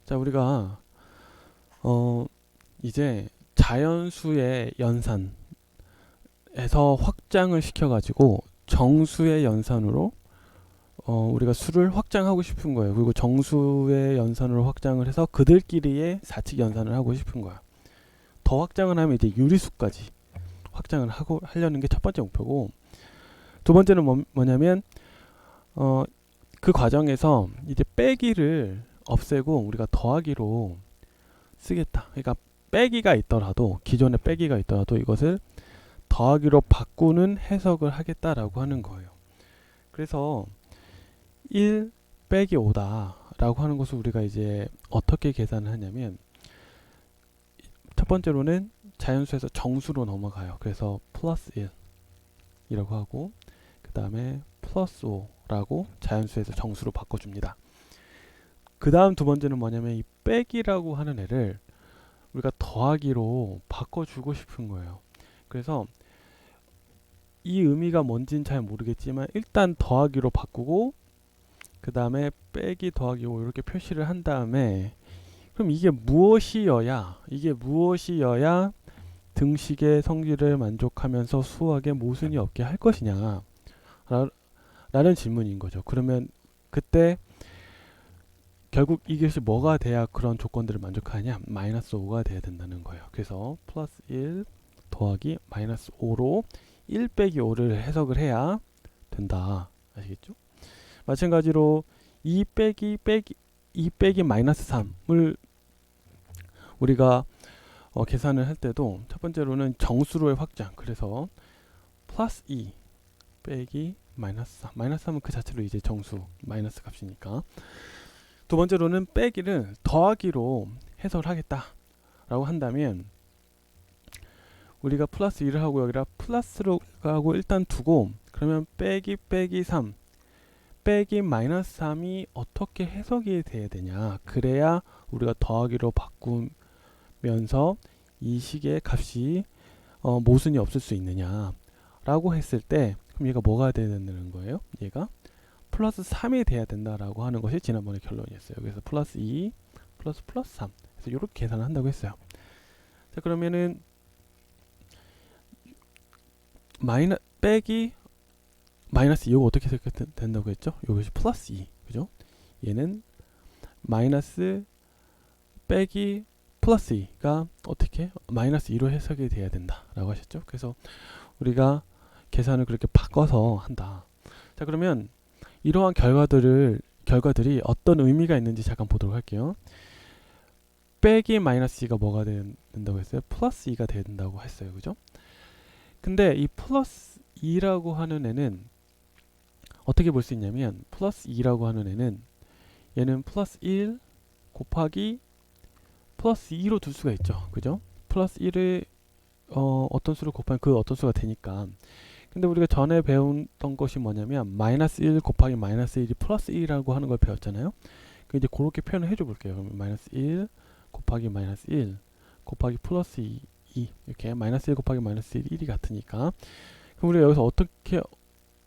자, 우리가 이제 자연수의 연산에서 확장을 시켜가지고 정수의 연산으로 우리가 수를 확장하고 싶은 거예요. 그리고 정수의 연산으로 확장을 해서 그들끼리의 사칙 연산을 하고 싶은 거야. 더 확장을 하면 이제 유리수까지 확장을 하려는 게 첫 번째 목표고, 두 번째는 뭐냐면 그 과정에서 이제 빼기를 없애고 우리가 더하기로 쓰겠다. 그러니까 빼기가 있더라도, 기존에 빼기가 있더라도 이것을 더하기로 바꾸는 해석을 하겠다라고 하는 거예요. 그래서 1 빼기 5다 라고 하는 것을 우리가 이제 어떻게 계산을 하냐면, 첫 번째로는 자연수에서 정수로 넘어가요. 그래서 플러스 1 이라고 하고, 그 다음에 플러스 5라고 자연수에서 정수로 바꿔줍니다. 그 다음 두 번째는 뭐냐면, 이 빼기라고 하는 애를 우리가 더하기로 바꿔주고 싶은 거예요. 그래서 이 의미가 뭔지는 잘 모르겠지만 일단 더하기로 바꾸고, 그 다음에 빼기 더하기 5 이렇게 표시를 한 다음에, 그럼 이게 무엇이어야 등식의 성질을 만족하면서 수학에 모순이 없게 할 것이냐 라는 질문인 거죠. 그러면 그때 결국 이것이 뭐가 돼야 그런 조건들을 만족하냐? 마이너스 5가 돼야 된다는 거예요. 그래서 플러스 1 더하기 마이너스 5로 1 빼기 5를 해석을 해야 된다. 아시겠죠? 마찬가지로 2 빼기 마이너스 3을 우리가 계산을 할 때도 첫 번째로는 정수로의 확장, 그래서 플러스 2 빼기 마이너스 3, 마이너스 3은 그 자체로 이제 정수 마이너스 값이니까, 두 번째로는 빼기를 더하기로 해석을 하겠다 라고 한다면, 우리가 플러스 2를 하고 여기다 플러스로 하고 일단 두고, 그러면 빼기 3 빼기 마이너스 3이 어떻게 해석이 돼야 되냐, 그래야 우리가 더하기로 바꾸면서 이 식의 값이 모순이 없을 수 있느냐 라고 했을 때, 그럼 얘가 뭐가 돼야 된다는 거예요? 얘가 플러스 3이 돼야 된다라고 하는 것이 지난번에 결론이었어요. 그래서 플러스 2 플러스 3, 그래서 이렇게 계산을 한다고 했어요. 자, 그러면은 빼기 마이너스 2가 어떻게 된다고 했죠? 이것이 플러스 2, 그죠? 얘는 마이너스 빼기 플러스 2가 어떻게 마이너스 2로 해석이 돼야 된다라고 하셨죠? 그래서 우리가 계산을 그렇게 바꿔서 한다. 자, 그러면 이러한 결과들이 어떤 의미가 있는지 잠깐 보도록 할게요. 빼기 마이너스 2가 뭐가 된다고 했어요? 플러스 2가 돼야 된다고 했어요. 그죠? 근데 이 플러스 2라고 하는 애는 어떻게 볼 수 있냐면, 플러스 2라고 하는 애는 얘는 플러스 1 곱하기 플러스 2로 둘 수가 있죠. 그죠? 플러스 1을 어떤 수를 곱하면 그 어떤 수가 되니까. 근데 우리가 전에 배웠던 것이 뭐냐면, 마이너스 1 곱하기 마이너스 1이 플러스 1이라고 하는 걸 배웠잖아요. 이제 그렇게 표현을 해줘 볼게요. 그러면 마이너스 1 곱하기 마이너스 1 곱하기 플러스 2 이렇게 마이너스 1 곱하기 마이너스 1이 같으니까, 그럼 우리가 여기서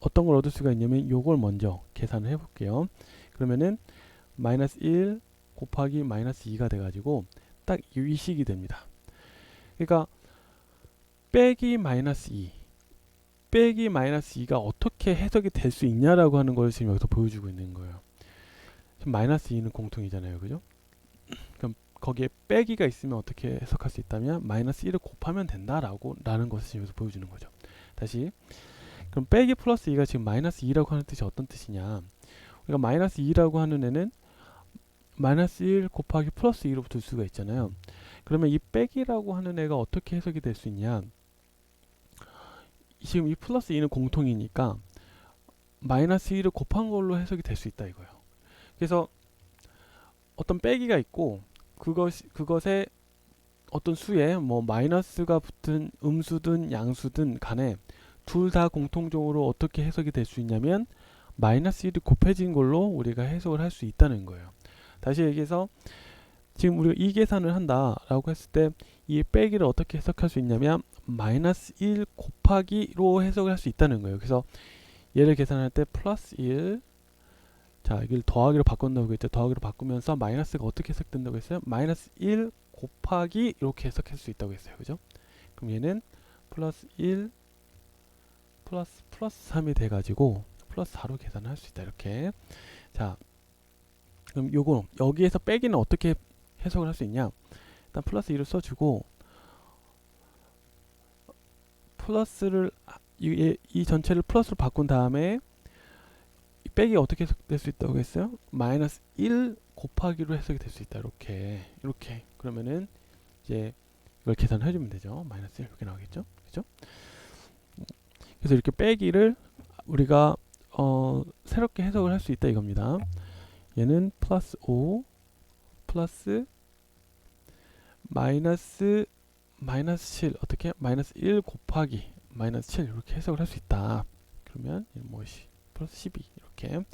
어떤 걸 얻을 수가 있냐면, 요걸 먼저 계산을 해볼게요. 그러면은 마이너스 1 곱하기 마이너스 2가 돼가지고 딱 이 식이 됩니다. 그러니까 빼기 마이너스 2가 어떻게 해석이 될 수 있냐라고 하는 걸 지금 여기서 보여주고 있는 거예요. 지금 마이너스 2는 공통이잖아요. 그죠? 그럼 거기에 빼기가 있으면 어떻게 해석할 수 있다면, 마이너스 1을 곱하면 된다라는 것을 지금 여기서 보여주는 거죠. 다시, 그럼 빼기 플러스 2가 지금 마이너스 2라고 하는 뜻이 어떤 뜻이냐, 우리가 마이너스 2라고 하는 애는 마이너스 1 곱하기 플러스 2로 둘 수가 있잖아요. 그러면 이 빼기라고 하는 애가 어떻게 해석이 될 수 있냐, 지금 이 플러스 2는 공통이니까 마이너스 1을 곱한 걸로 해석이 될 수 있다 이거예요. 그래서 어떤 빼기가 있고, 그것에 어떤 수에 뭐 마이너스가 붙은 음수든 양수든 간에 둘 다 공통적으로 어떻게 해석이 될 수 있냐면, 마이너스 1이 곱해진 걸로 우리가 해석을 할 수 있다는 거예요. 다시 얘기해서, 지금 우리가 이 계산을 한다라고 했을 때 이 빼기를 어떻게 해석할 수 있냐면, 마이너스 1 곱하기로 해석을 할 수 있다는 거예요. 그래서 얘를 계산할 때 플러스 1 자, 여기를 더하기로 바꾼다고 했죠. 더하기로 바꾸면서 마이너스가 어떻게 해석된다고 했어요? 마이너스 1 곱하기 이렇게 해석할 수 있다고 했어요. 그죠? 그럼 얘는 플러스 1 플러스 3이 돼가지고 플러스 4로 계산할 수 있다. 이렇게. 자, 그럼 요거 여기에서 빼기는 어떻게 해석을 할 수 있냐? 일단 플러스 2를 써주고 플러스를 이 전체를 플러스로 바꾼 다음에 이 빼기 어떻게 해석될 수 있다고 했어요? 마이너스 1 곱하기로 해석이 될 수 있다. 이렇게 그러면은 이제 이걸 계산해 주면 되죠. 마이너스 1 이렇게 나오겠죠. 그죠? 그래서 이렇게 빼기를 우리가 새롭게 해석을 할 수 있다 이겁니다. 얘는 플러스 5 플러스 마이너스 7 어떻게? 마이너스 1 곱하기 마이너스 7 이렇게 해석을 할 수 있다. 그러면 무엇이? 플러스 12 이렇게.